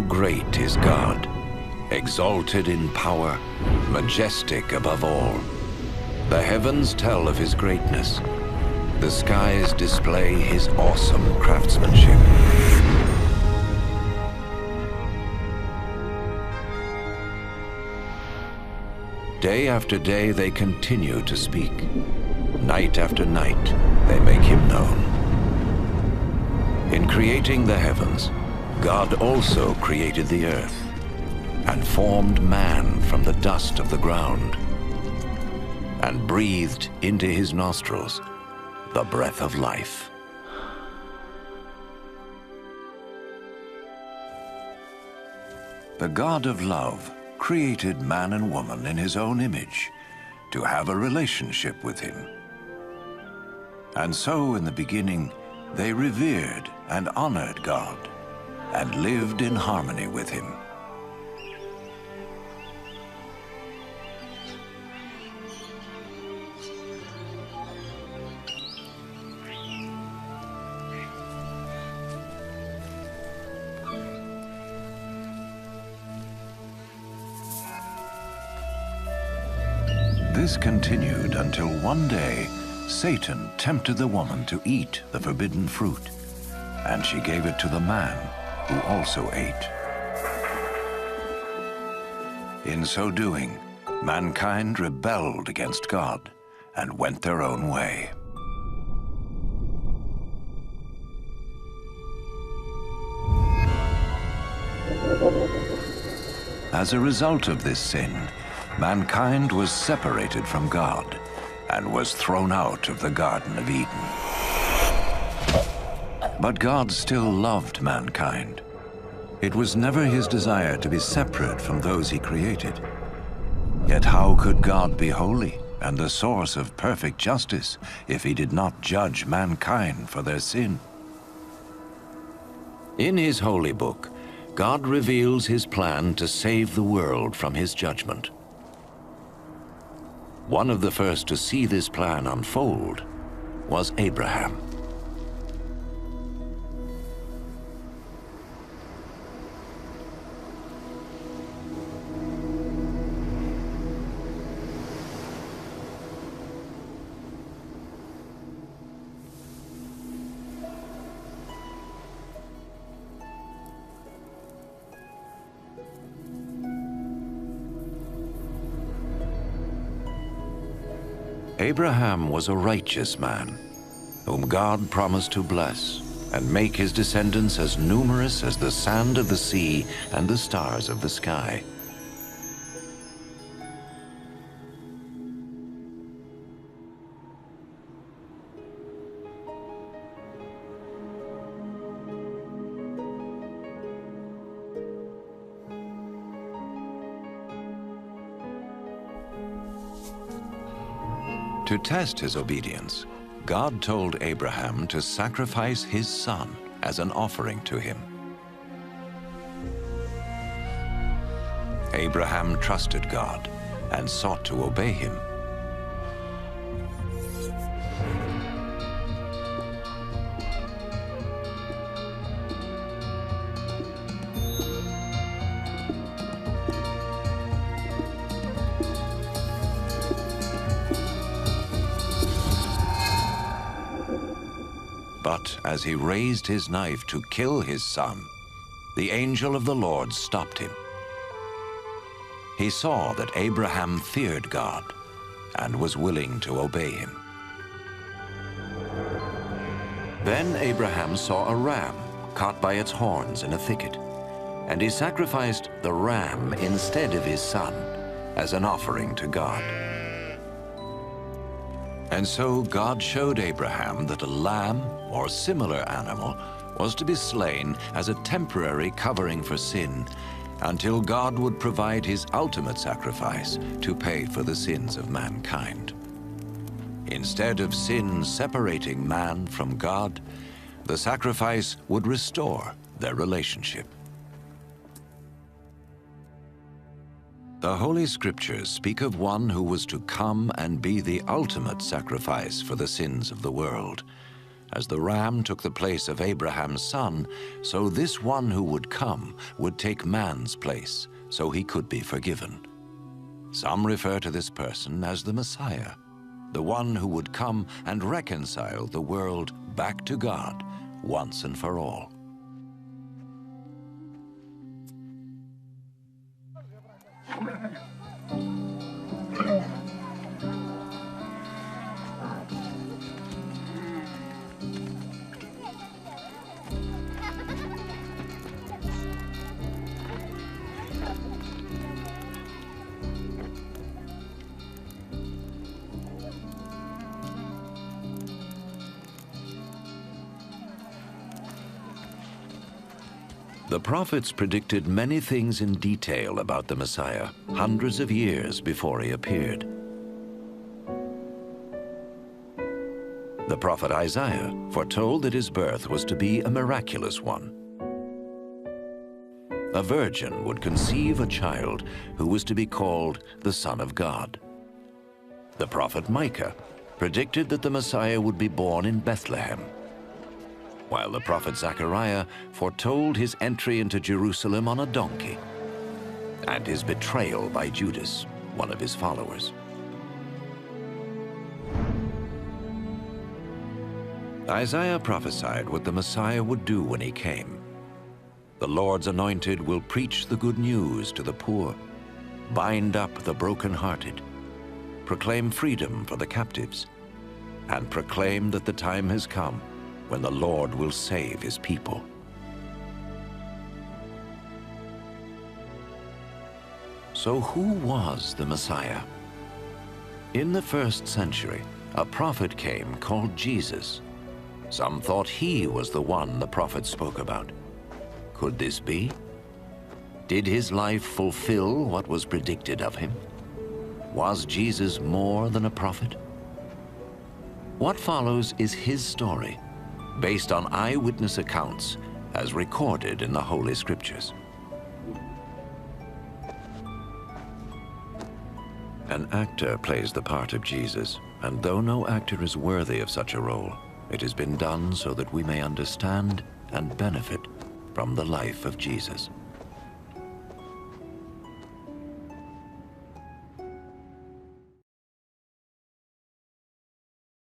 great is God, exalted in power, majestic above all. The heavens tell of his greatness. The skies display his awesome craftsmanship. Day after day they continue to speak. Night after night they make him known. In creating the heavens, God also created the earth and formed man from the dust of the ground and breathed into his nostrils the breath of life. The God of love created man and woman in his own image to have a relationship with him. And so in the beginning, they revered and honored God and lived in harmony with him. This continued until one day, Satan tempted the woman to eat the forbidden fruit, and she gave it to the man, who also ate. In so doing, mankind rebelled against God and went their own way. As a result of this sin, mankind was separated from God and was thrown out of the Garden of Eden. But God still loved mankind. It was never his desire to be separate from those he created. Yet how could God be holy and the source of perfect justice if he did not judge mankind for their sin? In his holy book, God reveals his plan to save the world from his judgment. One of the first to see this plan unfold was Abraham. Abraham was a righteous man, whom God promised to bless and make his descendants as numerous as the sand of the sea and the stars of the sky. To test his obedience, God told Abraham to sacrifice his son as an offering to him. Abraham trusted God and sought to obey him. But as he raised his knife to kill his son, the angel of the Lord stopped him. He saw that Abraham feared God and was willing to obey him. Then Abraham saw a ram caught by its horns in a thicket, and he sacrificed the ram instead of his son as an offering to God. And so God showed Abraham that a lamb or similar animal was to be slain as a temporary covering for sin until God would provide his ultimate sacrifice to pay for the sins of mankind. Instead of sin separating man from God, the sacrifice would restore their relationship. The Holy Scriptures speak of one who was to come and be the ultimate sacrifice for the sins of the world, As the ram took the place of Abraham's son, so this one who would come would take man's place, so he could be forgiven. Some refer to this person as the Messiah, the one who would come and reconcile the world back to God once and for all. The prophets predicted many things in detail about the Messiah, hundreds of years before he appeared. The prophet Isaiah foretold that his birth was to be a miraculous one. A virgin would conceive a child who was to be called the Son of God. The prophet Micah predicted that the Messiah would be born in Bethlehem, while the prophet Zechariah foretold his entry into Jerusalem on a donkey and his betrayal by Judas, one of his followers. Isaiah prophesied what the Messiah would do when he came. The Lord's anointed will preach the good news to the poor, bind up the brokenhearted, proclaim freedom for the captives, and proclaim that the time has come when the Lord will save his people. So who was the Messiah? In the first century, a prophet came called Jesus. Some thought he was the one the prophet spoke about. Could this be? Did his life fulfill what was predicted of him? Was Jesus more than a prophet? What follows is his story, based on eyewitness accounts as recorded in the Holy Scriptures. An actor plays the part of Jesus, and though no actor is worthy of such a role, it has been done so that we may understand and benefit from the life of Jesus.